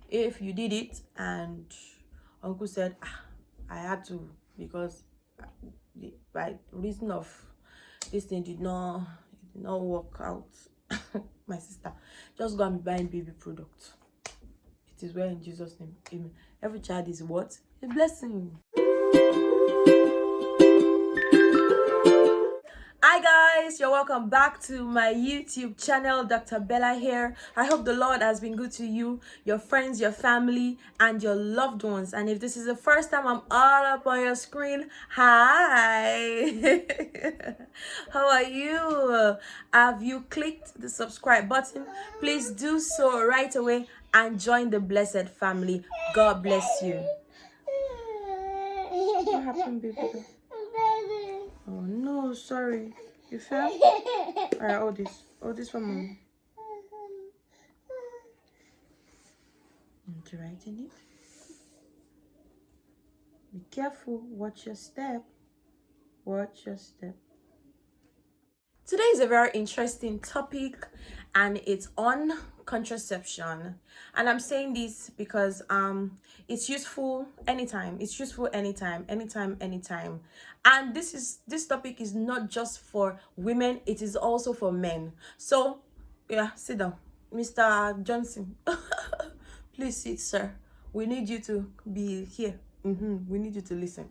if you did it and uncle said, I had to, because by reason of this thing did not work out. My sister, just go and be buying baby products. It is well in Jesus' name. Amen. Every child is what? A blessing. Hi guys, you're welcome back to my YouTube channel. Dr. Bella here. I hope the Lord has been good to you, your friends, your family, and your loved ones. And if this is the first time I'm all up on your screen, hi. How are you? Have you clicked the subscribe button? Please do so right away and join the blessed family. God bless you. What happened, baby? Oh no, sorry. You fell? Alright, hold this. Hold this for mommy. And right in it. Be careful. Watch your step. Watch your step. Today is a very interesting topic, and it's on contraception. And I'm saying this because it's useful anytime. It's useful anytime. And this topic is not just for women, it is also for men. So yeah, sit down, Mr. Johnson. Please sit, sir. We need you to be here. We need you to listen.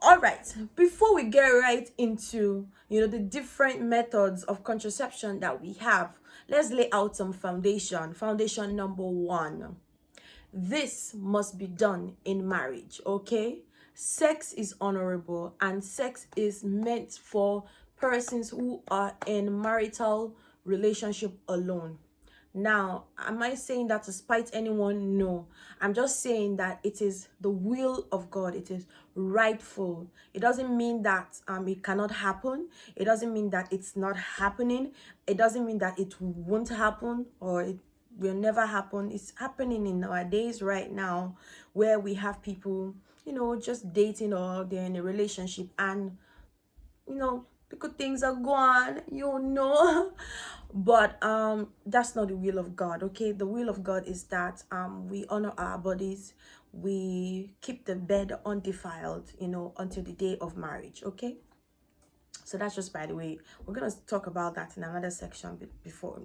All right, before we get right into the different methods of contraception that we have, let's lay out some foundation. Foundation number 1: this must be done in marriage. Okay, sex is honorable, and sex is meant for persons who are in marital relationship alone. Now, am I saying that to spite anyone? No. I'm just saying that it is the will of God. It is rightful. It doesn't mean that it cannot happen. It doesn't mean that it's not happening. It doesn't mean that it won't happen or it will never happen. It's happening in our days right now, where we have people, just dating, or they're in a relationship, and the good things are gone, but that's not the will of God. Okay, the will of God is that we honor our bodies, we keep the bed undefiled, until the day of marriage. Okay, so that's just by the way. We're gonna talk about that in another section before,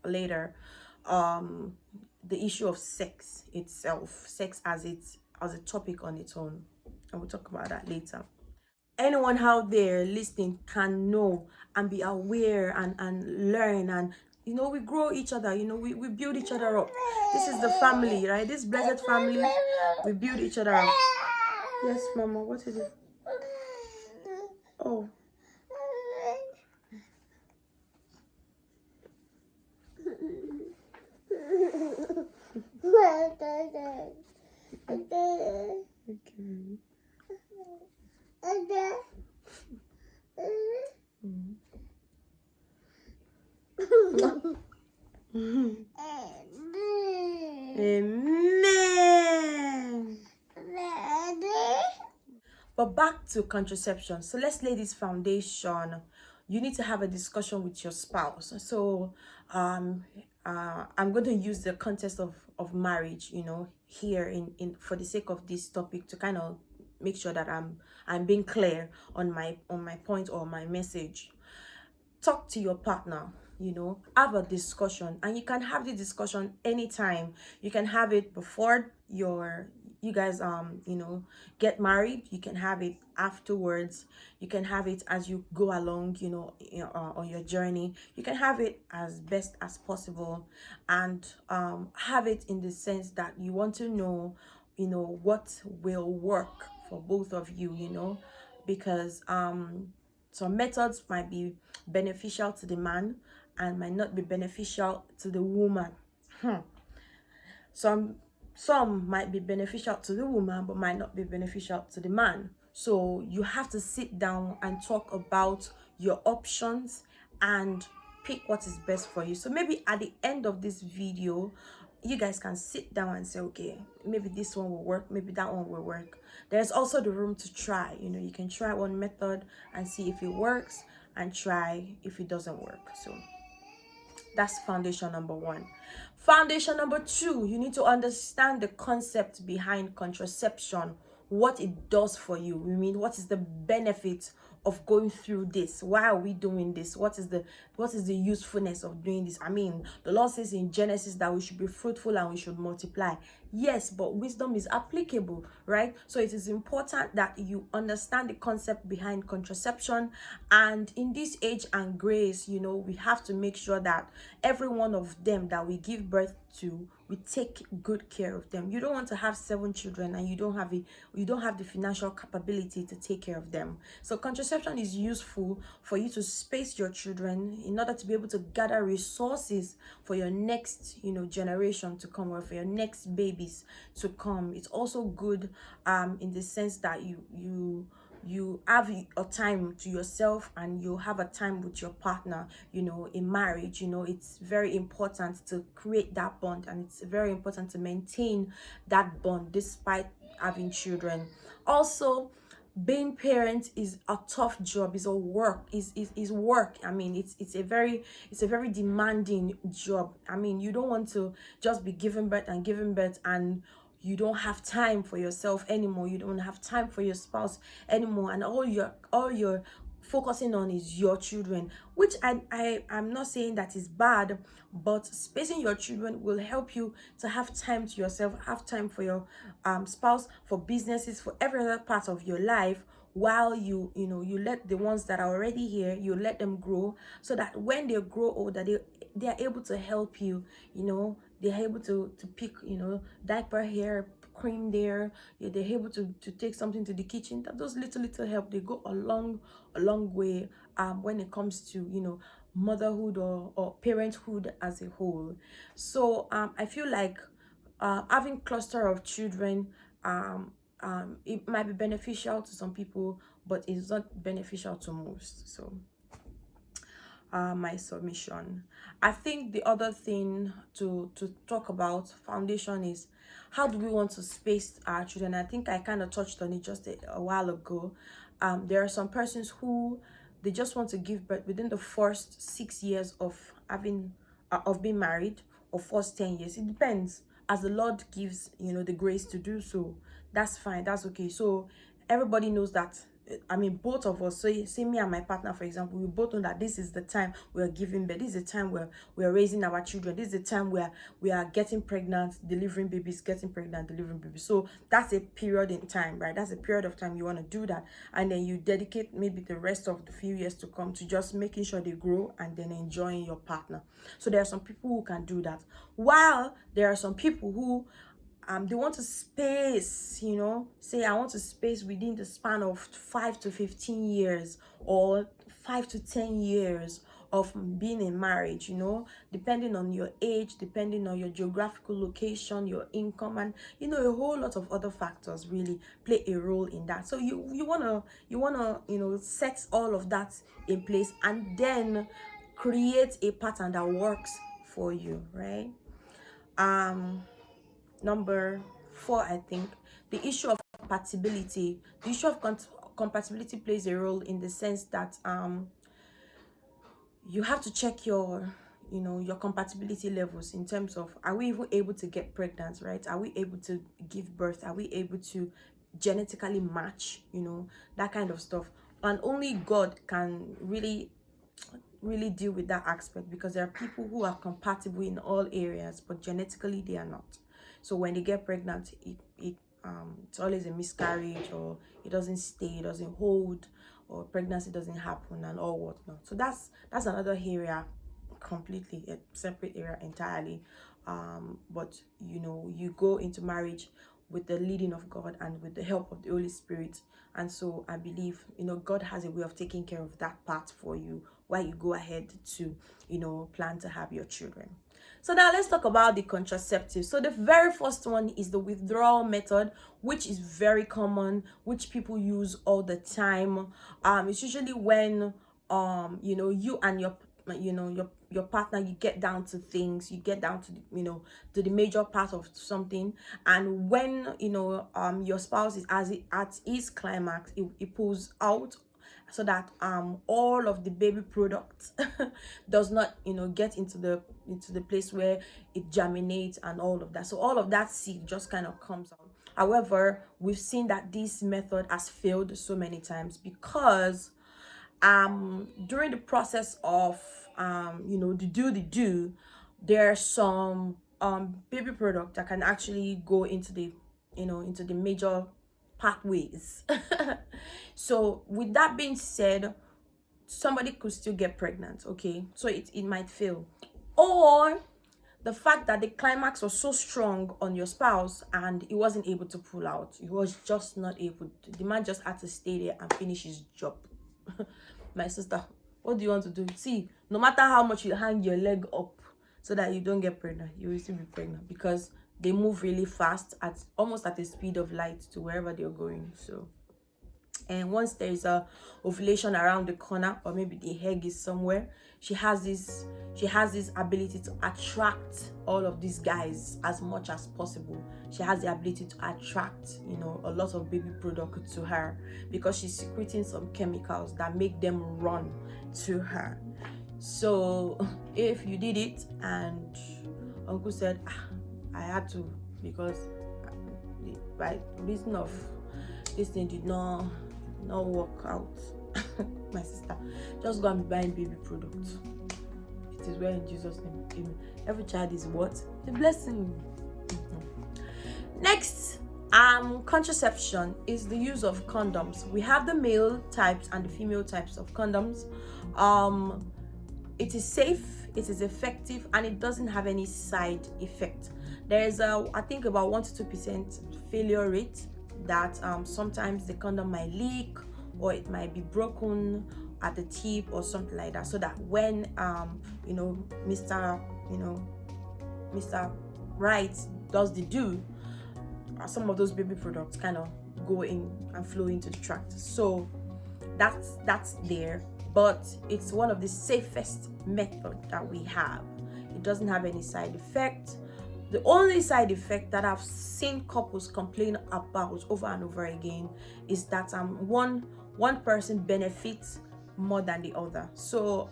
later. The issue of sex itself, sex as a topic on its own, and we'll talk about that later. Anyone out there listening can know and be aware and learn, and we grow each other, we build each other up. This is the family, right? This blessed family, we build each other up. Yes, mama, what is it? Oh, okay. Amen. But back to contraception. So let's lay this foundation. You need to have a discussion with your spouse. So I'm going to use the context of marriage, here in for the sake of this topic, to kind of make sure that I'm being clear on my point or my message. Talk to your partner, have a discussion, and you can have the discussion anytime. You can have it before you guys get married. You can have it afterwards. You can have it as you go along, on your journey. You can have it as best as possible, and have it in the sense that you want to know what will work for both of you, because some methods might be beneficial to the man and might not be beneficial to the woman. Some might be beneficial to the woman but might not be beneficial to the man. So you have to sit down and talk about your options and pick what is best for you. So maybe at the end of this video, you guys can sit down and say, okay, maybe this one will work, maybe that one will work. There's also the room to try. You can try one method and see if it works, and try if it doesn't work. So That's foundation number one. Foundation number two, you need to understand the concept behind contraception, what it does for you. I mean, what is the benefit of going through this? Why are we doing this? What is the usefulness of doing this? I mean, the Lord says in Genesis that we should be fruitful and we should multiply. Yes, but wisdom is applicable, right? So it is important that you understand the concept behind contraception. And in this age and grace, we have to make sure that every one of them that we give birth to, we take good care of them. You don't want to have 7 children and you don't have the financial capability to take care of them. So contraception is useful for you to space your children in order to be able to gather resources for your next generation to come, or for your next babies to come. It's also good in the sense that you have a time to yourself, and you have a time with your partner. In marriage, it's very important to create that bond, and it's very important to maintain that bond despite having children. Also, being parent is a tough job, is a work, is work. I mean, it's a very demanding job. I mean, you don't want to just be giving birth and you don't have time for yourself anymore. You don't have time for your spouse anymore, and all you're focusing on is your children, which I'm not saying that is bad, but spacing your children will help you to have time to yourself, have time for your spouse, for businesses, for every other part of your life, while you let the ones that are already here, you let them grow, so that when they grow older, they are able to help you. They're able to pick diaper here, cream there. Yeah, they're able to take something to the kitchen. That those little help, they go a long way when it comes to motherhood or parenthood as a whole. So I feel like having cluster of children, it might be beneficial to some people, but it's not beneficial to most. So my submission. I think the other thing to talk about foundation is, how do we want to space our children? I think I kind of touched on it just a while ago. There are some persons who they just want to give birth within the first 6 years of being married, or first 10 years. It depends, as the Lord gives the grace to do so. That's fine, that's okay. So everybody knows that. I mean, both of us, so say me and my partner, for example, we both know that this is the time we're giving birth, this is the time where we're raising our children, this is the time where we are getting pregnant, delivering babies, getting pregnant, delivering babies. So that's a period in time, right? That's a period of time you want to do that, and then you dedicate maybe the rest of the few years to come to just making sure they grow and then enjoying your partner. So there are some people who can do that, while there are some people who they want to space, say I want to space within the span of 5 to 15 years, or 5 to 10 years of being in marriage, depending on your age, depending on your geographical location, your income, and a whole lot of other factors really play a role in that. So you wanna set all of that in place, and then create a pattern that works for you, right? Number 4, I think, the issue of compatibility. The issue of compatibility plays a role in the sense that you have to check your compatibility levels, in terms of, are we even able to get pregnant, right? Are we able to give birth? Are we able to genetically match, that kind of stuff? And only God can really deal with that aspect, because there are people who are compatible in all areas, but genetically they are not. So when they get pregnant, it's always a miscarriage, or it doesn't stay, it doesn't hold, or pregnancy doesn't happen, and all whatnot. So that's another area, completely a separate area entirely. But you go into marriage with the leading of God and with the help of the Holy Spirit. And so I believe God has a way of taking care of that part for you while you go ahead to plan to have your children. So now let's talk about the contraceptives. So the very first one is the withdrawal method, which is very common, which people use all the time. It's usually when you and your partner, you get down to things, you get down to to the major part of something, and when your spouse is at his climax, it pulls out. so that all of the baby product does not, get into the place where it germinates and all of that. So all of that seed just kind of comes out. However, we've seen that this method has failed so many times because during the process of the do, there are some baby product that can actually go into the into the major pathways. So with that being said, somebody could still get pregnant. Okay, so it might fail, or the fact that the climax was so strong on your spouse and he wasn't able to pull out. He was just not able to. The man just had to stay there and finish his job. My sister, what do you want to do? See, no matter how much you hang your leg up so that you don't get pregnant, you will still be pregnant, because they move really fast, at almost at the speed of light, to wherever they're going. So, and once there is a ovulation around the corner, or maybe the egg is somewhere, she has this ability to attract all of these guys as much as possible. She has the ability to attract a lot of baby product to her, because she's secreting some chemicals that make them run to her. So if you did it and uncle said, I had to, because by reason of this thing did not work out, my sister, just go and be buying baby products. It is well in Jesus' name. Amen. Every child is what? A blessing. Next, contraception is the use of condoms. We have the male types and the female types of condoms. It is safe, it is effective, and it doesn't have any side effect. There is I think about 1 to 2% failure rate, that sometimes the condom might leak, or it might be broken at the tip or something like that, so that when Mr. Right does the do, some of those baby products kind of go in and flow into the tract. So that's there, but it's one of the safest method that we have. It doesn't have any side effect. The only side effect that I've seen couples complain about over and over again is that one person benefits more than the other. So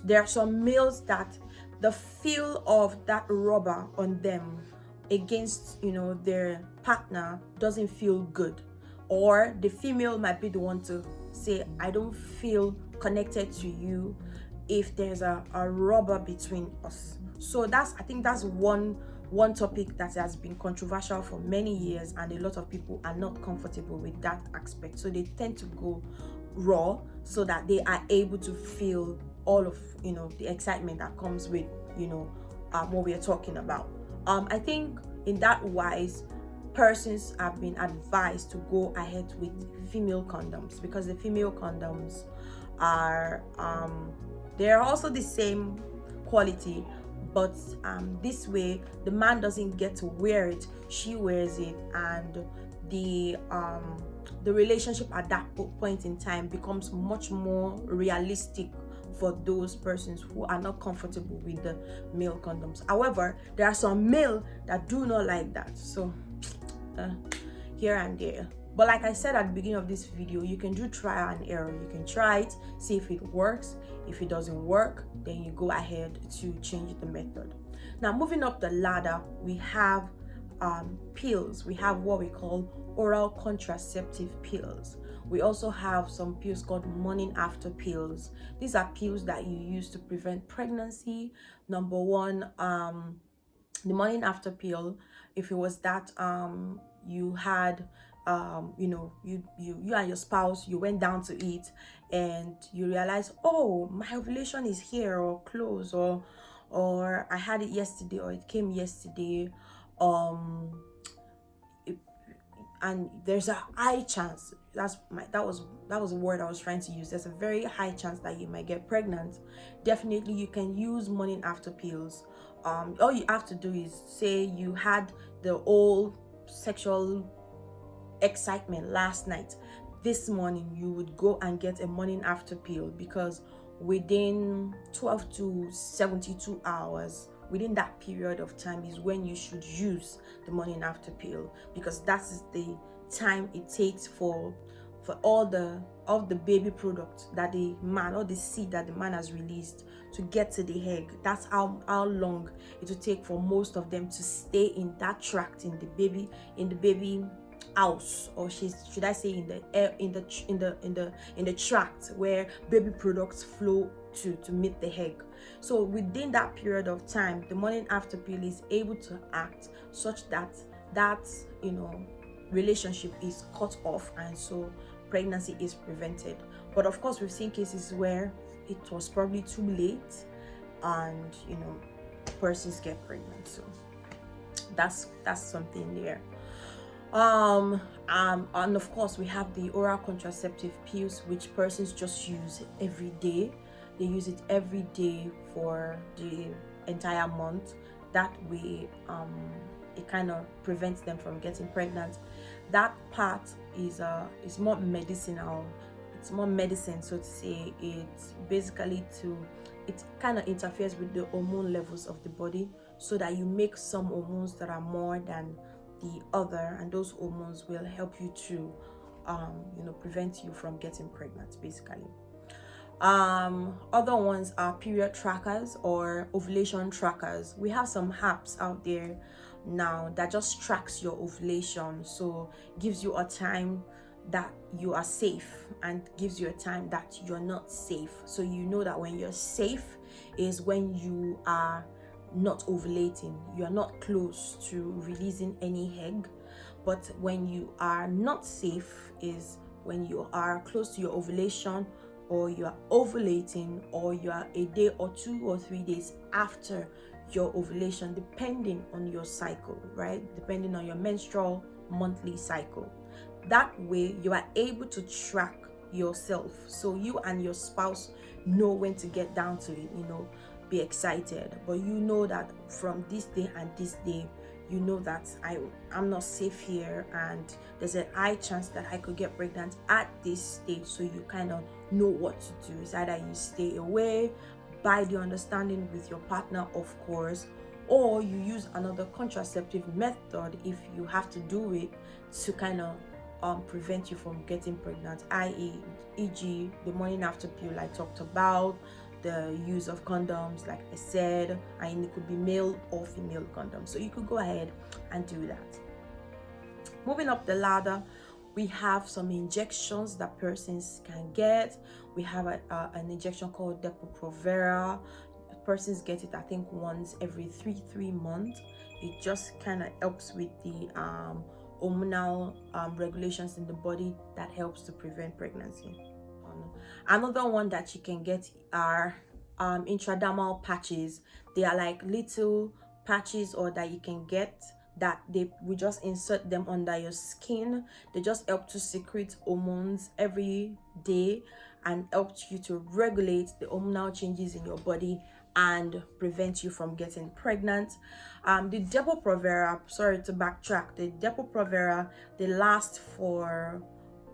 there are some males that the feel of that rubber on them against their partner doesn't feel good, or the female might be the one to say, I don't feel connected to you if there's a rubber between us. So I think that's one topic that has been controversial for many years, and a lot of people are not comfortable with that aspect. So they tend to go raw, so that they are able to feel all of the excitement that comes with what we are talking about. I think in that wise, persons have been advised to go ahead with female condoms, because the female condoms are they're also the same quality, but this way the man doesn't get to wear it, she wears it, and the relationship at that point in time becomes much more realistic for those persons who are not comfortable with the male condoms. However, there are some male that do not like that, so here and there. But like I said at the beginning of this video, you can do trial and error. You can try it, see if it works. If it doesn't work, then you go ahead to change the method. Now, moving up the ladder, we have pills. We have what we call oral contraceptive pills. We also have some pills called morning after pills. These are pills that you use to prevent pregnancy. Number one, the morning after pill, if it was that you had you and your spouse, you went down to eat and you realize, oh, my ovulation is here or close, or I had it yesterday, or it came yesterday, and there's a high chance, that was the word I was trying to use, there's a very high chance that you might get pregnant. Definitely you can use morning after pills. All you have to do is say you had the old sexual excitement last night. This morning you would go and get a morning after pill, because within 12 to 72 hours, within that period of time, is when you should use the morning after pill, because that is the time it takes for for all the of the baby product that the man, or the seed that the man has released, to get to the egg. That's how long it will take for most of them to stay in that tract, in the baby house, or should I say in the air, in the tract where baby products flow to meet the egg. So within that period of time, the morning after pill is able to act such that relationship is cut off, and so pregnancy is prevented. But of course, we've seen cases where it was probably too late, and persons get pregnant. So that's something there. And of course, we have the oral contraceptive pills, which persons just use every day. They use it every day for the entire month. That way, it kind of prevents them from getting pregnant. That part is more medicinal. It's more medicine, so to say. It's basically it kind of interferes with the hormone levels of the body, so that you make some hormones that are more than the other, and those hormones will help you to prevent you from getting pregnant, basically. Other ones are period trackers or ovulation trackers. We have some apps out there now that just tracks your ovulation, so gives you a time that you are safe and gives you a time that you're not safe. So you know that when you're safe is when you are not ovulating, you are not close to releasing any egg. But when you are not safe is when you are close to your ovulation, or you are ovulating, or you are a day or 2 or 3 days after your ovulation, depending on your cycle, right? Depending on your menstrual monthly cycle. That way you are able to track yourself, so you and your spouse know when to get down to it, be excited. But you know that from this day and this day, you know that I'm not safe here, and there's a high chance that I could get pregnant at this stage. So you kind of know what to do. It's either you stay away by the understanding with your partner, of course, or you use another contraceptive method if you have to do it, to kind of prevent you from getting pregnant, e.g. the morning after pill I talked about, the use of condoms, like I said, and it could be male or female condoms. So you could go ahead and do that. Moving up the ladder, we have some injections that persons can get. We have an injection called Depo-Provera. Persons get it, I think, once every three months. It just kind of helps with the hormonal regulations in the body that helps to prevent pregnancy. Another one that you can get are intradermal patches. They are like little patches, or that you can get, that we just insert them under your skin. They just help to secrete hormones every day and help you to regulate the hormonal changes in your body and prevent you from getting pregnant. The Depo-Provera, sorry to backtrack, the Depo-Provera, they last for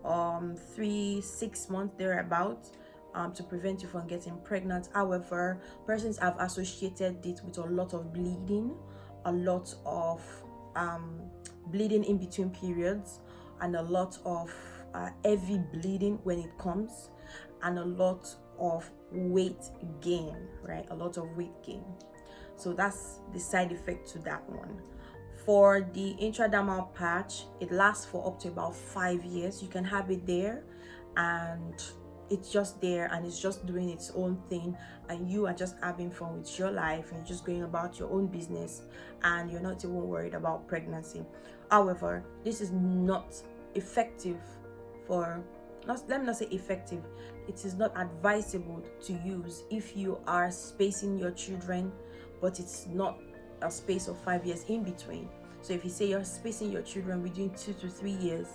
3-6 months thereabouts, to prevent you from getting pregnant. However, persons have associated it with a lot of bleeding, a lot of bleeding in between periods, and a lot of heavy bleeding when it comes, and a lot of weight gain, right? A lot of weight gain. So that's the side effect to that one. For the intradermal patch, it lasts for up to about 5 years. You can have it there, and it's just there, and it's just doing its own thing, and you are just having fun with your life, and you're just going about your own business, and you're not even worried about pregnancy. However, this is not effective for, let me not say effective, it is not advisable to use if you are spacing your children, but it's not a space of 5 years in between. So if you say you're spacing your children within 2 to 3 years,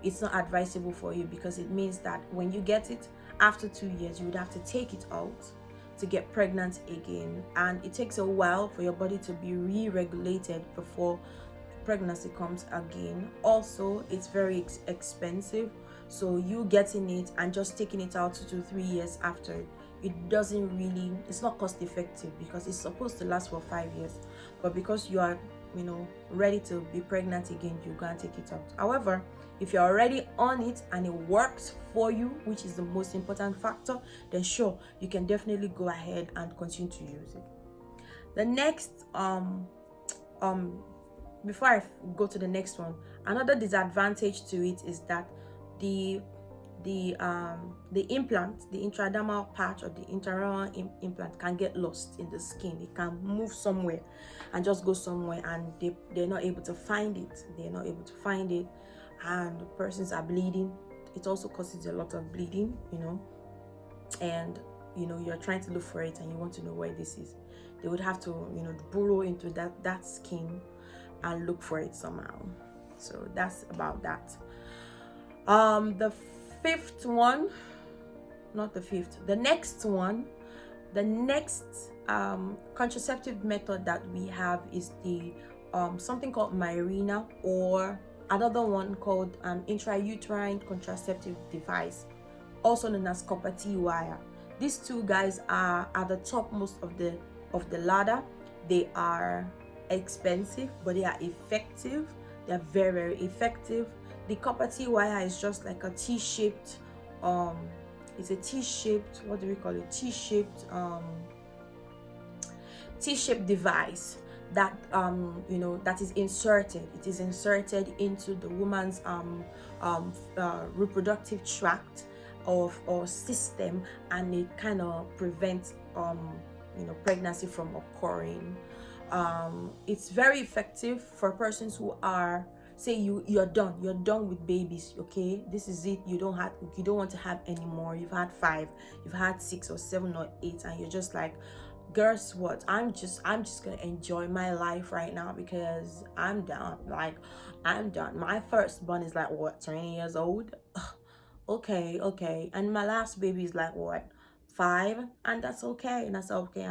it's not advisable for you, because it means that when you get it after 2 years, you would have to take it out to get pregnant again, and it takes a while for your body to be re-regulated before pregnancy comes again. Also, it's very expensive, so you getting it and just taking it out 2 to 3 years after, it's not cost effective, because it's supposed to last for 5 years. But because you are ready to be pregnant again, you go and take it out. However, if you're already on it and it works for you, which is the most important factor, then sure, you can definitely go ahead and continue to use it. The next before I go to the next one, another disadvantage to it is that the implant, the intradermal patch or the intradermal implant can get lost in the skin. It can move somewhere and just go somewhere, and they're not able to find it. And the persons are bleeding. It also causes a lot of bleeding, and you're trying to look for it and you want to know where this is. They would have to burrow into that skin and look for it somehow. So that's about that. The next contraceptive method that we have is the something called Mirena, or another one called intrauterine contraceptive device, also known as copper Twire. These two guys are at the topmost of the ladder. They are expensive, but they are effective. They are very, very effective. The copper Twire is just like a T-shaped it's a T-shaped, what do we call it, T-shaped device that that is inserted. It is inserted into the woman's reproductive tract or system, and it kind of prevents pregnancy from occurring. It's very effective for persons who are, say you're done with babies. Okay, this is it. You don't want to have any more. You've had 5, you've had 6 or 7 or 8, and you're just like, guess what, I'm just gonna enjoy my life right now because I'm done. My firstborn is like, what, 20 years old? okay, and my last baby is like, what, 5, and that's okay, and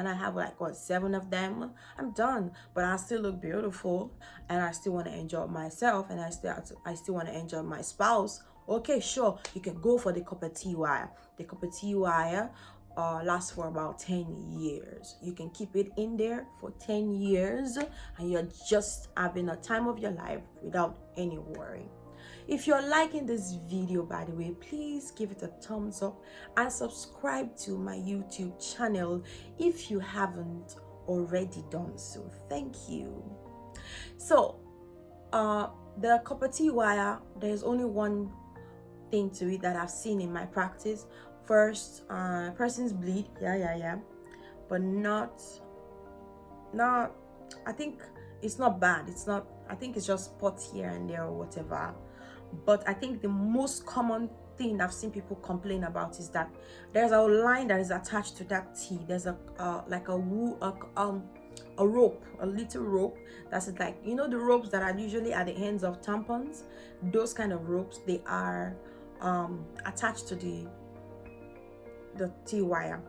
I have like, what, 7 of them. I'm done, but I still look beautiful, and I still want to enjoy myself, and I still want to enjoy my spouse. Okay, sure, you can go for the copper Twire. The copper Twire lasts for about 10 years. You can keep it in there for 10 years, and you're just having a time of your life without any worry. If you're liking this video, by the way, please give it a thumbs up and subscribe to my YouTube channel if you haven't already done so. Thank you. So the copper Twire, there's only one thing to it that I've seen in my practice. First, persons bleed, but not I think it's not bad. I think it's just spots here and there or whatever. But I think the most common thing I've seen people complain about is that there's a line that is attached to that T. There's a rope, a little rope that's like, the ropes that are usually at the ends of tampons. Those kind of ropes, they are attached to the T-wire.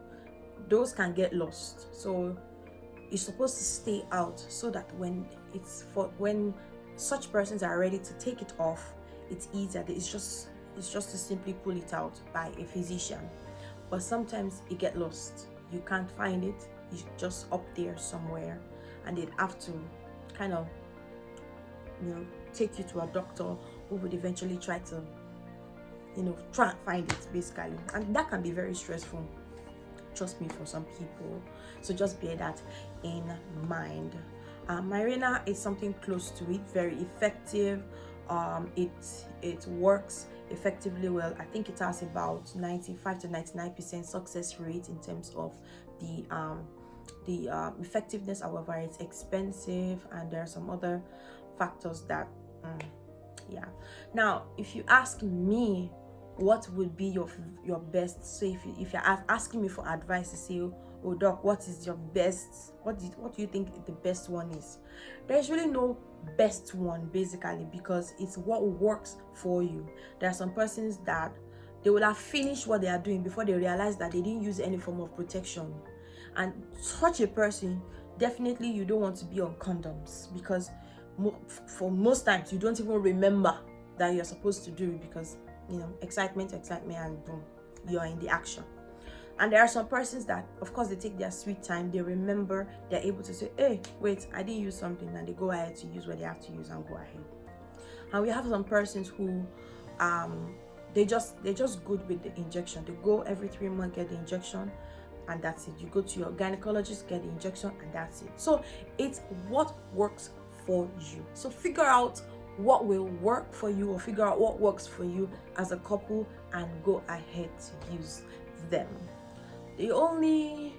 Those can get lost, so it's supposed to stay out so that when such persons are ready to take it off, it's easier. It's just to simply pull it out by a physician. But sometimes it get lost. You can't find it. It's just up there somewhere, and they'd have to kind of take you to a doctor who would eventually try to try and find it, basically, and that can be very stressful, trust me, for some people. So just bear that in mind. Mirena is something close to it, very effective. It works effectively well. I think it has about 95 to 99% success rate in terms of the effectiveness. However, it's expensive, and there are some other factors that Now, if you ask me what would be your best, so if you're asking me for advice to say, oh doc, what is your best, what do you think the best one is? There's really no best one, basically, because it's what works for you. There are some persons that they will have finished what they are doing before they realize that they didn't use any form of protection, and such a person, definitely you don't want to be on condoms, because for most times you don't even remember that you're supposed to do it, because excitement, and boom, you're in the action. And there are some persons that, of course, they take their sweet time, they remember, they're able to say, hey, wait, I didn't use something, and they go ahead to use what they have to use and go ahead. And we have some persons who they're just good with the injection. They go every 3 months, get the injection, and that's it. You go to your gynecologist, get the injection, and that's it. So it's what works for you. So figure out what will work for you, or figure out what works for you as a couple, and go ahead to use them. The only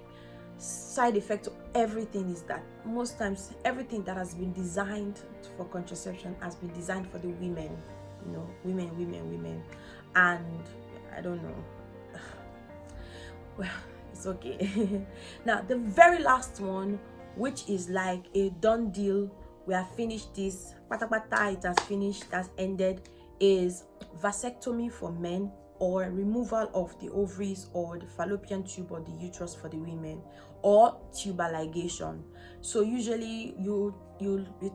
side effect of everything is that most times everything that has been designed for contraception has been designed for the women, you know, women, and I don't know. Well, it's okay. Now the very last one, which is like a done deal, we have finished this, it has finished, that's ended, is vasectomy for men, or removal of the ovaries or the fallopian tube or the uterus for the women, or tubal ligation. So usually you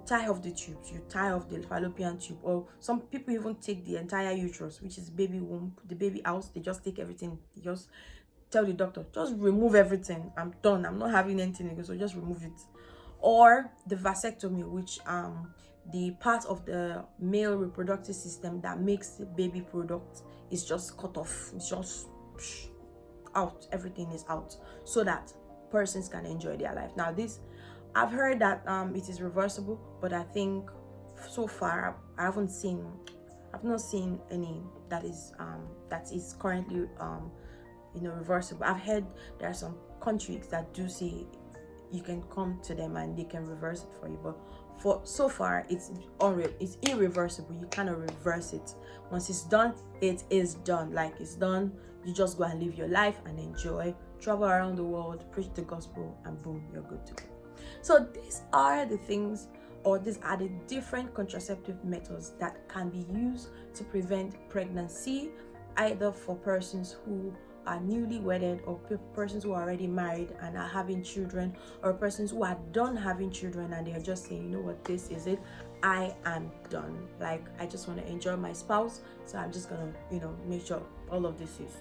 tie off the tubes, you tie off the fallopian tube, or some people even take the entire uterus, which is baby womb, the baby house. They just take everything. They just tell the doctor, just remove everything, I'm done, I'm not having anything again, so just remove it. Or the vasectomy, which the part of the male reproductive system that makes the baby product is just cut off. It's just out, everything is out, so that persons can enjoy their life. Now this, I've heard that it is reversible, but I think so far I've not seen any that is currently reversible. I've heard there are some countries that do say you can come to them and they can reverse it for you, but for so far it's irreversible. You cannot reverse it. Once it's done, it is done. Like, it's done. You just go and live your life and enjoy, travel around the world, preach the gospel, and boom, you're good to go. So these are the things, or these are the different contraceptive methods that can be used to prevent pregnancy, either for persons who are newly wedded, or persons who are already married and are having children, or persons who are done having children and they are just saying, you know what, this is it, I am done. Like, I just want to enjoy my spouse, so I'm just gonna make sure all of this is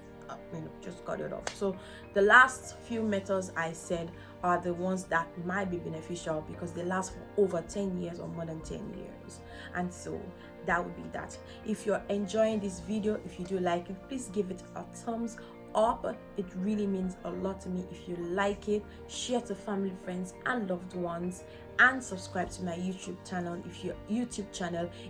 just cut it off. So the last few methods I said are the ones that might be beneficial because they last for over 10 years or more than 10 years. And so that would be that. If you're enjoying this video, if you do like it, please give it a thumbs up. It really means a lot to me. If you like it, share to family, friends, and loved ones, and subscribe to my YouTube channel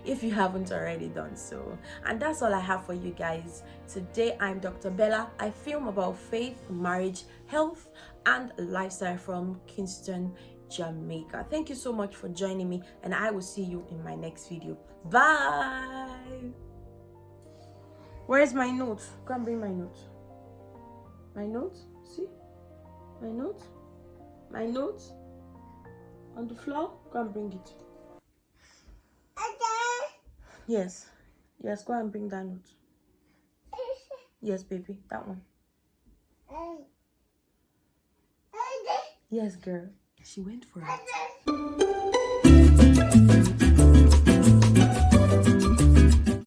if you haven't already done so. And that's all I have for you guys today. I'm Dr. Bella. I film about faith, marriage, health, and lifestyle from Kingston, Jamaica. Thank you so much for joining me, and I will see you in my next video. Bye. Where's my note? Go and bring my note. My note? See? My note? My note? On the floor? Go and bring it. Yes. Yes, go and bring that note. Yes, baby. That one. Yes, girl. She went for it.